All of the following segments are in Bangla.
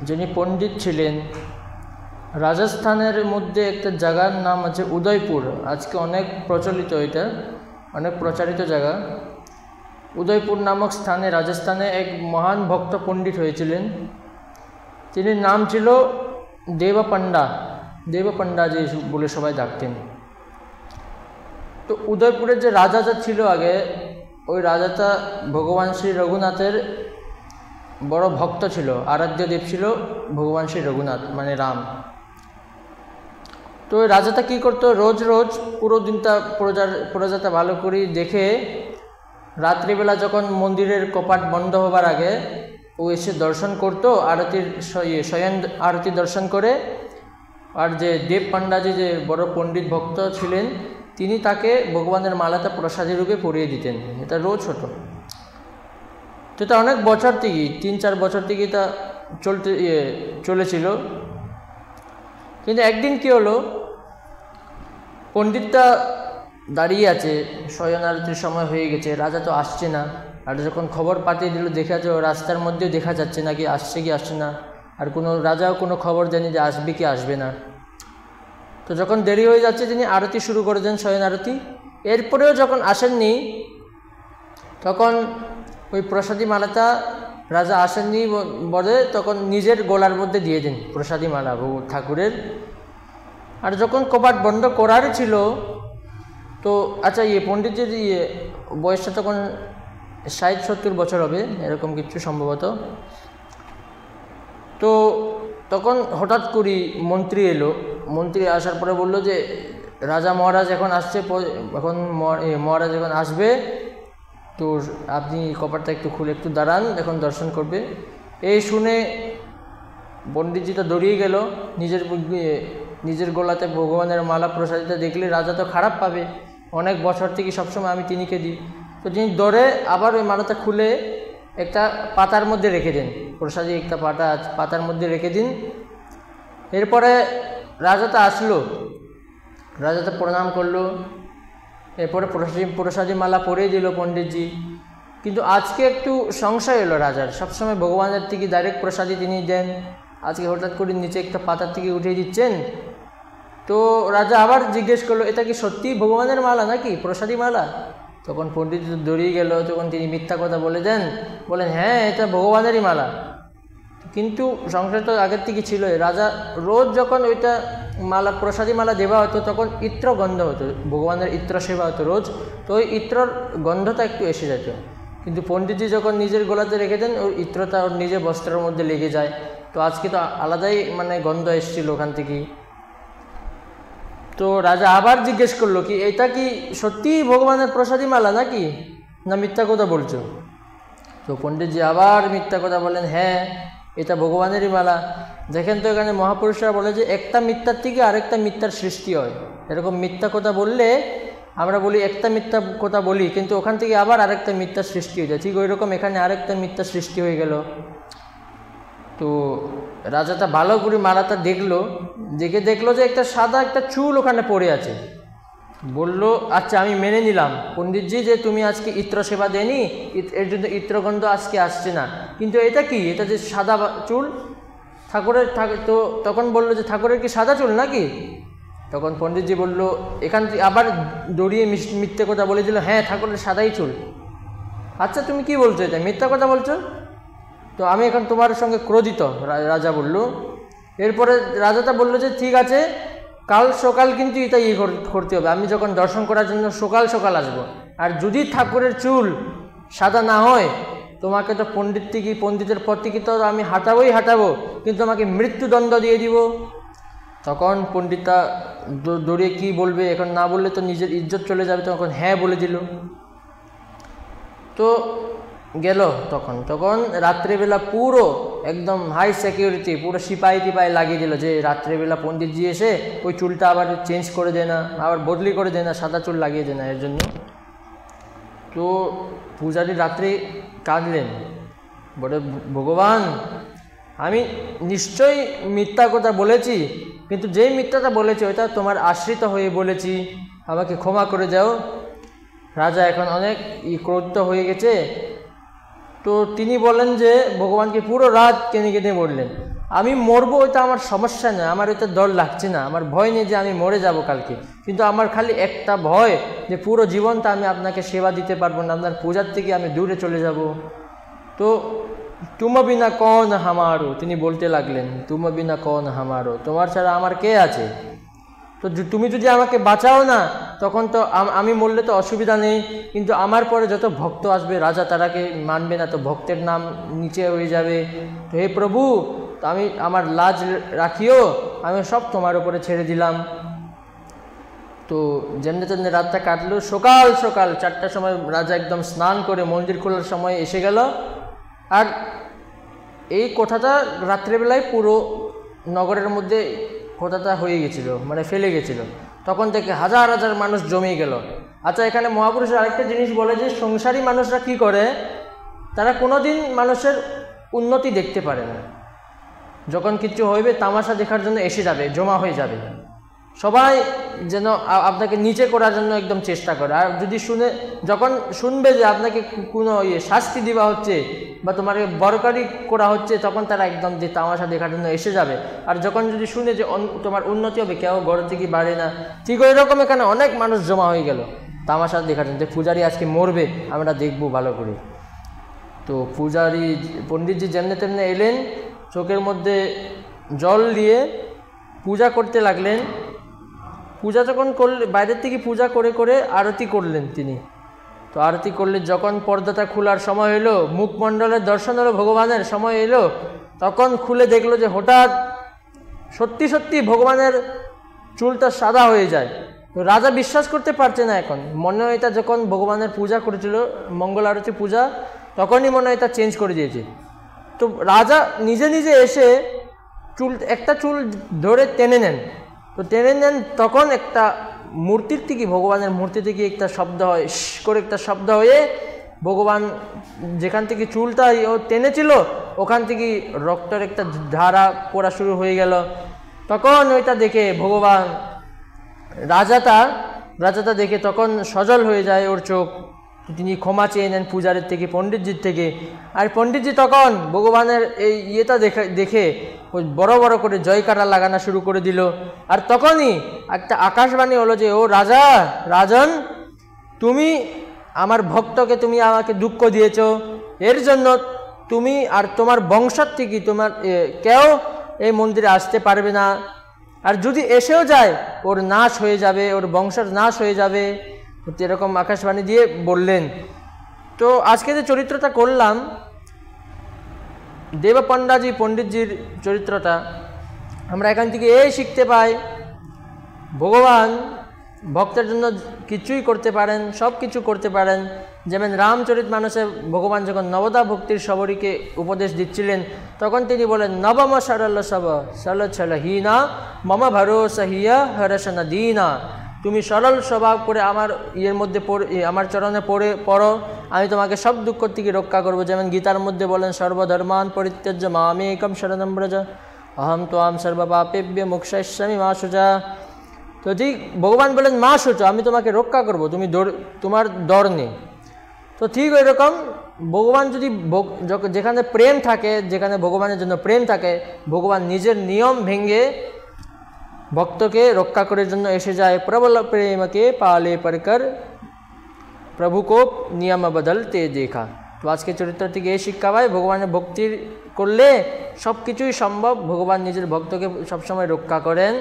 যিনি পণ্ডিত ছিলেন, রাজস্থানের মধ্যে একটা জায়গার নাম আছে উদয়পুর। আজকে অনেক প্রচলিত, এটা অনেক প্রচারিত জায়গা। উদয়পুর নামক স্থানে রাজস্থানে এক মহান ভক্ত পণ্ডিত হয়েছিলেন। তিনি নাম ছিল দেবপান্ডা, দেবপান্ডাজি বলে সবাই ডাকতেন। তো উদয়পুরের যে রাজাটা ছিল আগে, ওই রাজাটা ভগবান শ্রী রঘুনাথের বড় ভক্ত ছিল, আরাধ্য দেব ছিল ভগবান শ্রী রঘুনাথ মানে রাম। তো ওই রাজাটা কী করতো, রোজ রোজ পুরো দিনটা প্রজাটা ভালো করে দেখে রাত্রিবেলা যখন মন্দিরের কপাট বন্ধ হবার আগে ও এসে দর্শন করতো, আরতির শয়ন আরতি দর্শন করে। আর যে দেব পান্ডাজি যে বড় পণ্ডিত ভক্ত ছিলেন, তিনি তাকে ভগবানের মালাটা প্রসাদী রূপে পরিয়ে দিতেন। এটা রোজ হতো। তো এটা অনেক বছর থেকে, 3-4 বছর থেকে এটা চলেছিল। কিন্তু একদিন কি হলো, পণ্ডিতটা দাঁড়িয়ে আছে, শয়ন আরতির সময় হয়ে গেছে, রাজা তো আসছে না। আর যখন খবর পাঠিয়ে দিল, দেখা যায় রাস্তার মধ্যেও দেখা যাচ্ছে না কি আসছে কি আসছে না। আর কোনো রাজাও কোনো খবর দেয়নি যে আসবে কি আসবে না। তো যখন দেরি হয়ে যাচ্ছে, তিনি আরতি শুরু করে দেন, শয়ন আরতি। এরপরেও যখন আসেননি, তখন ওই প্রসাদী মালাটা রাজা আসেননি বলে তখন নিজের গলার মধ্যে দিয়ে দেন প্রসাদী মালা ঠাকুরের। আর যখন কপাট বন্ধ করার ছিল, তো আচ্ছা পণ্ডিতজির বয়সটা তখন 60-70 বছর হবে, এরকম কিছু সম্ভবত। তো তখন হঠাৎ করে মন্ত্রী এলো। মন্ত্রী আসার পরে বলল যে রাজা মহারাজ এখন আসছে, এখন মহারাজ এখন আসবে, তো আপনি কপাটটা একটু খুলে একটু দাঁড়ান, এখন দর্শন করবে। এই শুনে পণ্ডিতজিটা দৌড়িয়ে গেল। নিজের গলাতে ভগবানের মালা প্রসাদিতা দেখলে রাজা তো খারাপ পাবে, অনেক বছর থেকে সবসময় আমি তিনিকে দিই। তো তিনি দৌড়ে আবার ওই মালাটা খুলে একটা পাতার মধ্যে রেখে দেন, প্রসাদী একটা পাতার মধ্যে রেখে দিন। এরপরে রাজাটা আসলো, রাজাটা প্রণাম করলো, এরপরে প্রসাদী মালা পরিয়ে দিল পণ্ডিতজি। কিন্তু আজকে একটু সংশয় এলো রাজার, সবসময় ভগবানের থেকে ডাইরেক্ট প্রসাদী তিনি দেন, আজকে হঠাৎ করে নিচে একটা পাতার থেকে উঠিয়ে দিচ্ছেন। তো রাজা আবার জিজ্ঞেস করলো, এটা কি সত্যি ভগবানের মালা নাকি প্রসাদী মালা? তখন পণ্ডিত দৌড়িয়ে গেল, তখন তিনি মিথ্যা কথা বলে দেন, বলেন হ্যাঁ এটা ভগবানেরই মালা। কিন্তু সংসার তো আগের থেকে ছিল। রাজা রোজ যখন ওইটা মালা প্রসাদী মালা দেওয়া হতো, তখন ইত্র গন্ধ হতো, ভগবানের ইত্র সেবা হতো রোজ, তো ওই ইত্রর গন্ধটা একটু এসে যেত। কিন্তু পণ্ডিতজি যখন নিজের গলাতে রেখে দেন, ওই ইত্রটা ওর নিজের বস্ত্রের মধ্যে লেগে যায়। তো আজকে তো আলাদাই মানে গন্ধ এসেছিল ওখান থেকেই। তো রাজা আবার জিজ্ঞেস করলো কি এটা কি সত্যিই ভগবানের প্রসাদী মালা নাকি, না মিথ্যা কথা বলছো? তো পণ্ডিতজি আবার মিথ্যা কথা বলেন, হ্যাঁ এটা ভগবানেরই মালা। দেখেন তো এখানে মহাপুরুষরা বলে যে একটা মিথ্যার থেকে আরেকটা মিথ্যার সৃষ্টি হয়। এরকম মিথ্যা কথা বললে আমরা বলি একটা মিথ্যা কথা বলি, কিন্তু ওখান থেকে আবার আরেকটা মিথ্যার সৃষ্টি হয়ে যায়। ঠিক ওই রকম এখানে আরেকটা মিথ্যার সৃষ্টি হয়ে গেল। তো রাজাটা ভালো করে মালাটা দেখলো, দেখলো যে একটা সাদা একটা চুল ওখানে পড়ে আছে। বলল আচ্ছা আমি মেনে নিলাম পণ্ডিতজি যে তুমি আজকে ইত্র সেবা দেনি, এর জন্য ইত্রগন্ধ আজকে আসছে না, কিন্তু এটা কি, এটা যে সাদা চুল ঠাকুরের, তো তখন বললো যে ঠাকুরের কি সাদা চুল নাকি? তখন পণ্ডিতজি বলল, এখান থেকে আবার দৌড়িয়ে মিথ্যে কথা বলে দিল, হ্যাঁ ঠাকুরের সাদাই চুল। আচ্ছা তুমি কি বলছো, এটা মিথ্যা কথা বলছো, তো আমি এখন তোমার সঙ্গে ক্রোধিত, রাজা বলল। এরপরে রাজাটা বললো যে ঠিক আছে, কাল সকাল কিন্তু এটা করতে হবে, আমি যখন দর্শন করার জন্য সকাল সকাল আসবো। আর যদি ঠাকুরের চুল সাদা না হয়, তোমাকে তো পণ্ডিতের পর থেকে তো আমি হাঁটাবো, কিন্তু তোমাকে মৃত্যুদণ্ড দিয়ে দিব। তখন পণ্ডিতটা দৌড়িয়ে কি বলবে, এখন না বললে তো নিজের ইজ্জত চলে যাবে, তখন হ্যাঁ বলে দিল। তো গেল তখন রাত্রেবেলা পুরো একদম হাই সিকিউরিটি, পুরো সিপাহি লাগিয়ে দিল যে রাত্রেবেলা পণ্ডিতজি এসে ওই চুলটা আবার চেঞ্জ করে দেয় না, আবার বদলি করে দেয় না, সাদা চুল লাগিয়ে দেয় না এর জন্য। তো পূজারী রাত্রে কাঁদলেন, বলে ভগবান আমি নিশ্চয়ই মিথ্যা কথা বলেছি, কিন্তু যেই মিথ্যাটা বলেছি ওইটা তোমার আশ্রিত হয়ে বলেছি, আমাকে ক্ষমা করে দাও। রাজা এখন অনেক ক্রোধিত হয়ে গেছে। তো তিনি বলেন যে ভগবানকে পুরো রাত কেঁদে বললেন, আমি মরবো ওইটা আমার সমস্যা না, আমার ওইটা ডর লাগছে না, আমার ভয় নেই যে আমি মরে যাব কালকে, কিন্তু আমার খালি একটা ভয় যে পুরো জীবনটা আমি আপনাকে সেবা দিতে পারবো না, আপনার পূজার থেকে আমি দূরে চলে যাব। তো তুম বিনা কন হামারো, তিনি বলতে লাগলেন, তুম বিনা কন হামারো, তোমার ছাড়া আমার কে আছে? তো তুমি যদি আমাকে বাঁচাও না, তখন তো আমি মরলে তো অসুবিধা নেই, কিন্তু আমার পরে যত ভক্ত আসবে রাজা তারাকে মানবে না, তো ভক্তের নাম নিচে হয়ে যাবে। তো হে প্রভু, তো আমি আমার লাজ রাখিও, আমি সব তোমার উপরে ছেড়ে দিলাম। তো যেমনি তেমনি রাতটা কাটলো। সকাল সকাল 4টার সময় রাজা একদম স্নান করে মন্দির খোলার সময় এসে গেল। আর এই কথাটা রাত্রেবেলায় পুরো নগরের মধ্যে কথাটা হয়ে গেছিল, মানে ফেলে গেছিল। তখন থেকে হাজার হাজার মানুষ জমে গেল। আচ্ছা, এখানে মহাপুরুষের আরেকটা জিনিস বলে যে সংসারী মানুষরা কি করে, তারা কোনোদিন মানুষের উন্নতি দেখতে পারে না। যখন কিছু হইবে তামাশা দেখার জন্য এসে যাবে, জমা হয়ে যাবে, সবাই যেন আপনাকে নিচে করার জন্য একদম চেষ্টা করে। আর যদি যখন শুনবে যে আপনাকে কোনো শাস্তি দেওয়া হচ্ছে বা তোমাকে বরকারি করা হচ্ছে, তখন তারা একদম যে তামাশা দেখার জন্য এসে যাবে। আর যখন যদি শুনে যে তোমার উন্নতি হবে, কেউ ঘর থেকে বাড়ে না, ঠিক ওই রকম এখানে অনেক মানুষ জমা হয়ে গেল তামাশা দেখার জন্য, যে পূজারি আজকে মরবে, আমরা দেখবো ভালো করে। তো পূজারি পণ্ডিতজি যেমনি তেমনি এলেন, চোখের মধ্যে জল দিয়ে পূজা করতে লাগলেন। পূজা যখন করলে, বাইরের থেকে পূজা করে করে আরতি করলেন তিনি। তো আরতি করলে যখন পর্দাটা খোলার সময় এলো, মুখমণ্ডলের দর্শন হলো, ভগবানের সময় এলো, তখন খুলে দেখলো যে হঠাৎ সত্যি সত্যি ভগবানের চুলটা সাদা হয়ে যায়। তো রাজা বিশ্বাস করতে পারছে না। এখন মনে হয় এটা যখন ভগবানের পূজা করেছিল, মঙ্গল আরতি পূজা, তখনই মনে হয় এটা চেঞ্জ করে দিয়েছে। তো রাজা নিজে নিজে এসে একটা চুল ধরে টেনে নেন। তো টেনে নেন, তখন একটা মূর্তির থেকে, ভগবানের মূর্তি থেকে একটা শব্দ হয়, করে একটা শব্দ হয়ে ভগবান যেখান থেকে চুলটা টেনেছিল ওখান থেকে রক্তের একটা ধারা পড়া শুরু হয়ে গেল। তখন ওইটা দেখে ভগবান, রাজাটা দেখে তখন সজল হয়ে যায় ওর চোখ। তিনি ক্ষমা চেয়ে নেন পূজারের থেকে, পণ্ডিতজির থেকে। আর পণ্ডিতজি তখন ভগবানের এই ইয়েটা দেখে ওই বড় বড় করে জয়কারা লাগানো শুরু করে দিল। আর তখনই একটা আকাশবাণী হলো যে, ও রাজন, তুমি আমার ভক্তকে, তুমি আমাকে দুঃখ দিয়েছ, এর জন্য তুমি আর তোমার বংশের থেকে তোমার কেউ এই মন্দিরে আসতে পারবে না, আর যদি এসেও যায় ওর নাশ হয়ে যাবে, ওর বংশের নাশ হয়ে যাবে। এরকম আকাশবাণী দিয়ে বললেন। তো আজকে যে চরিত্রটা করলাম, দেবপণ্ডাজি পণ্ডিতজির চরিত্রটা, আমরা এখান থেকে এই শিখতে পাই, ভগবান ভক্তের জন্য কিছুই করতে পারেন, সব কিছু করতে পারেন। যেমন রামচরিতমানসে ভগবান যখন নবদা ভক্তির সবরীকে উপদেশ দিচ্ছিলেন, তখন তিনি বলেন, নবম সরল সব সলছল হীনা মম ভরসা হিয়া হরসনা দীনা। তুমি সরল স্বভাব করে আমার মধ্যে আমার চরণে পড়ো, আমি তোমাকে সব দুঃখ থেকে রক্ষা করবো। যেমন গীতার মধ্যে বলেন, সর্বধর্মান পরিত্যজ্য মামেকম শরণম ব্রজ অহম ত্বাম সর্বপাপেভ্য মোক্ষয়িষ্যামি মা শুচা। তো ঠিক ভগবান বলেন, মা শুচো, আমি তোমাকে রক্ষা করবো, তুমি তোমার ডর নেই। তো ঠিক ওই রকম ভগবান যদি যেখানে প্রেম থাকে, যেখানে ভগবানের জন্য প্রেম থাকে, ভগবান নিজের নিয়ম ভেঙে ভক্তকে রক্ষা করার জন্য এসে যায়। প্রবল প্রেমকে পালে পরকর প্রভু কো নিয়ম বদলতে দেখা। তো আজকে চরিত্র থেকে এই শিক্ষা পাই, ভগবানের ভক্তির করলে সব কিছুই সম্ভব, ভগবান নিজের ভক্তকে সবসময় রক্ষা করেন।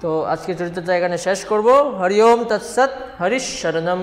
তো আজকে চরিত্রটা এখানে শেষ করব। হরি ওম তৎসৎ, হরিশ শরণম।